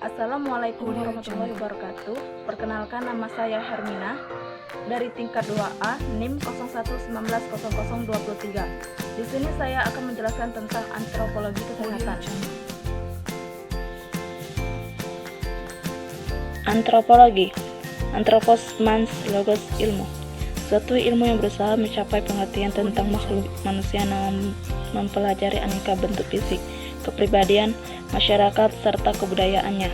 Assalamualaikum warahmatullahi wabarakatuh. Perkenalkan, nama saya Hermina dari tingkat 2A NIM 01190023. Di sini saya akan menjelaskan tentang antropologi kesehatan. Antropologi, Anthropos mans logos ilmu, suatu ilmu yang berusaha mencapai pengertian tentang makhluk manusia dalam mempelajari aneka bentuk fisik, kepribadian, masyarakat, serta kebudayaannya.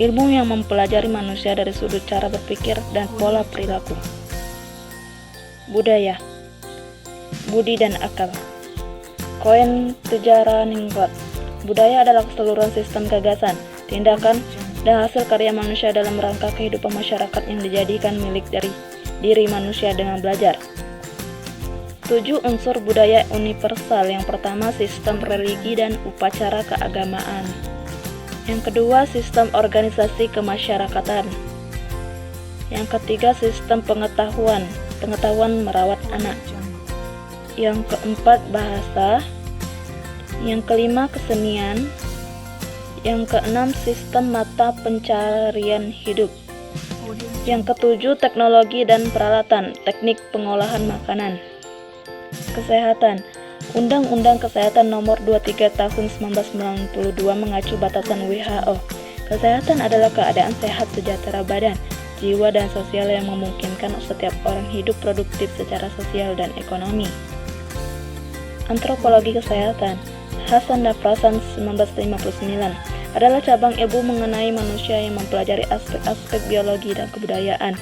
Ilmu yang mempelajari manusia dari sudut cara berpikir dan pola perilaku. Budaya, budi dan akal. Koen Tejaraningrat. Budaya adalah keseluruhan sistem gagasan, tindakan, dan hasil karya manusia dalam rangka kehidupan masyarakat yang dijadikan milik dari diri manusia dengan belajar. 7 unsur budaya universal. Yang pertama, sistem religi dan upacara keagamaan. Yang kedua, sistem organisasi kemasyarakatan. Yang ketiga, sistem pengetahuan merawat anak. Yang keempat, bahasa. Yang kelima, kesenian. Yang keenam, sistem mata pencarian hidup. Yang ketujuh, teknologi dan peralatan, teknik pengolahan makanan. Kesehatan. Undang-Undang Kesehatan Nomor 23 Tahun 1992 mengacu batasan WHO. Kesehatan adalah keadaan sehat sejahtera badan, jiwa, dan sosial yang memungkinkan setiap orang hidup produktif secara sosial dan ekonomi. Antropologi kesehatan. Hasan Dafrasan 1959 adalah cabang ilmu mengenai manusia yang mempelajari aspek-aspek biologi dan kebudayaan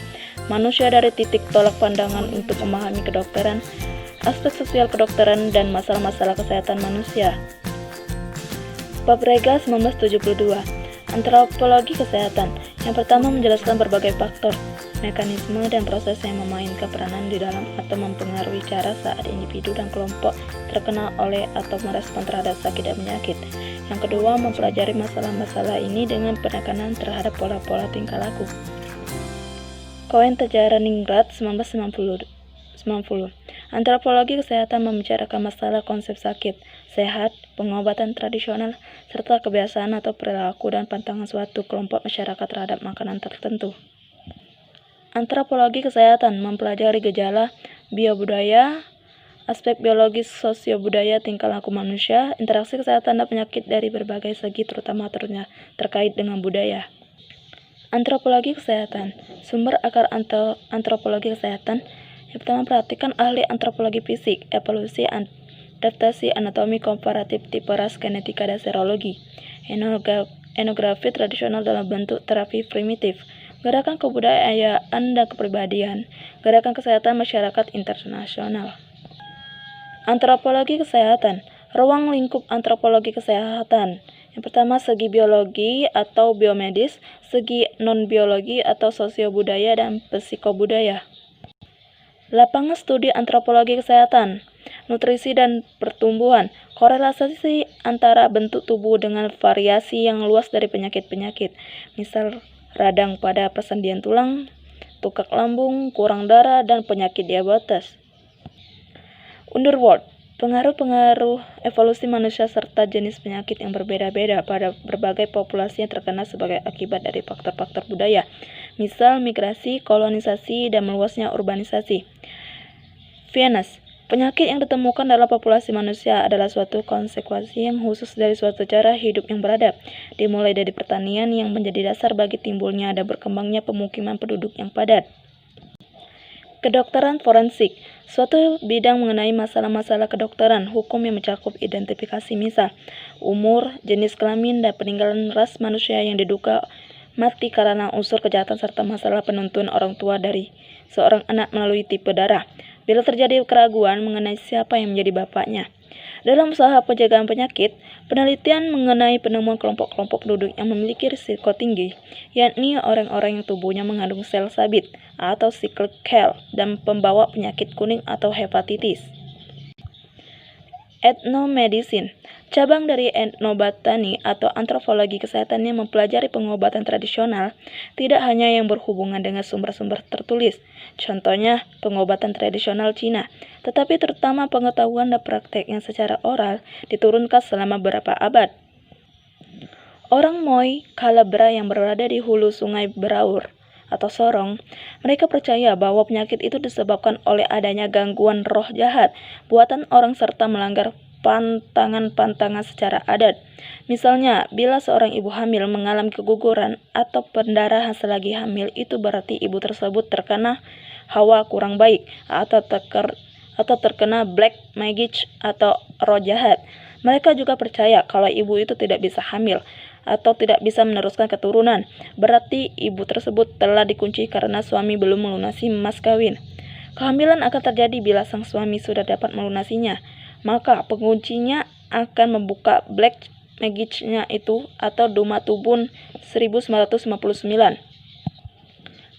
manusia dari titik tolak pandangan untuk memahami kedokteran, aspek sosial kedokteran, dan masalah-masalah kesehatan manusia. Pabrega 1972. Antropologi kesehatan. Yang pertama, menjelaskan berbagai faktor, mekanisme, dan proses yang memainkan peranan di dalam atau mempengaruhi cara saat individu dan kelompok terkena oleh atau merespon terhadap sakit dan penyakit. Yang kedua, mempelajari masalah-masalah ini dengan penekanan terhadap pola-pola tingkah laku. Koen Tejaraningrat 1990. Antropologi kesehatan membicarakan masalah konsep sakit, sehat, pengobatan tradisional, serta kebiasaan atau perilaku dan pantangan suatu kelompok masyarakat terhadap makanan tertentu. Antropologi kesehatan mempelajari gejala, biobudaya, aspek biologis, sosiobudaya, tingkah laku manusia, interaksi kesehatan dan penyakit dari berbagai segi, terutama terkait dengan budaya. Antropologi kesehatan. Sumber akar antropologi kesehatan. Yang pertama, perhatikan ahli antropologi fisik, evolusi, adaptasi, anatomi komparatif, tipe ras, genetika, dan serologi. Etnografi tradisional dalam bentuk terapi primitif. Gerakan kebudayaan dan kepribadian. Gerakan kesehatan masyarakat internasional. Antropologi kesehatan. Ruang lingkup antropologi kesehatan. Yang pertama, segi biologi atau biomedis, segi non-biologi atau sosiobudaya dan psikobudaya. Lapangan studi antropologi kesehatan, nutrisi dan pertumbuhan, korelasi antara bentuk tubuh dengan variasi yang luas dari penyakit-penyakit, misal radang pada persendian tulang, tukak lambung, kurang darah, dan penyakit diabetes. Underworld, pengaruh-pengaruh evolusi manusia serta jenis penyakit yang berbeda-beda pada berbagai populasi yang terkena sebagai akibat dari faktor-faktor budaya, misal migrasi, kolonisasi, dan meluasnya urbanisasi. Venus, penyakit yang ditemukan dalam populasi manusia adalah suatu konsekuensi yang khusus dari suatu cara hidup yang beradab, dimulai dari pertanian yang menjadi dasar bagi timbulnya dan berkembangnya pemukiman penduduk yang padat. Kedokteran forensik, suatu bidang mengenai masalah-masalah kedokteran hukum yang mencakup identifikasi misal umur, jenis kelamin, dan peninggalan ras manusia yang diduga mati karena unsur kejahatan serta masalah penuntun orang tua dari seorang anak melalui tipe darah. Bila terjadi keraguan mengenai siapa yang menjadi bapaknya. Dalam usaha pencegahan penyakit, penelitian mengenai penemuan kelompok-kelompok penduduk yang memiliki risiko tinggi, yakni orang-orang yang tubuhnya mengandung sel sabit atau sickle cell dan pembawa penyakit kuning atau hepatitis. Etnomedicine, cabang dari etnobotani atau antropologi kesehatan yang mempelajari pengobatan tradisional, tidak hanya yang berhubungan dengan sumber-sumber tertulis, contohnya pengobatan tradisional Cina, tetapi terutama pengetahuan dan praktek yang secara oral diturunkan selama beberapa abad. Orang Moi Kalabra yang berada di hulu sungai Beraur atau Sorong, mereka percaya bahwa penyakit itu disebabkan oleh adanya gangguan roh jahat, buatan orang serta melanggar pantangan-pantangan secara adat. Misalnya, bila seorang ibu hamil mengalami keguguran atau pendarahan selagi hamil, itu berarti ibu tersebut terkena hawa kurang baik atau terkena black magic atau roh jahat. Mereka juga percaya kalau ibu itu tidak bisa hamil atau tidak bisa meneruskan keturunan, berarti ibu tersebut telah dikunci karena suami belum melunasi mas kawin. Kehamilan akan terjadi bila sang suami sudah dapat melunasinya, maka penguncinya akan membuka black magicnya itu atau Duma Tubun 1959.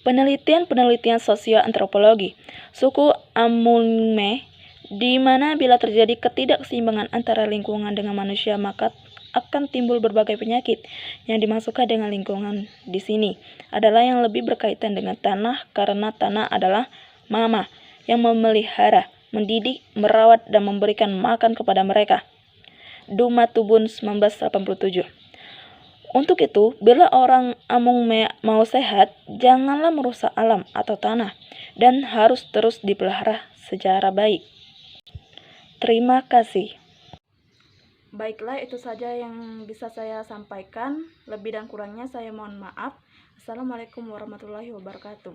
Penelitian sosioantropologi suku Amungme, di mana bila terjadi ketidakseimbangan antara lingkungan dengan manusia maka akan timbul berbagai penyakit. Yang dimasukkan dengan lingkungan di sini adalah yang lebih berkaitan dengan tanah, karena tanah adalah mama yang memelihara, mendidik, merawat, dan memberikan makan kepada mereka. Duma Tubun 1987. Untuk itu, bila orang Amung mau sehat, janganlah merusak alam atau tanah, dan harus terus dipelihara secara baik. Terima kasih. Baiklah, itu saja yang bisa saya sampaikan. Lebih dan kurangnya saya mohon maaf. Assalamualaikum warahmatullahi wabarakatuh.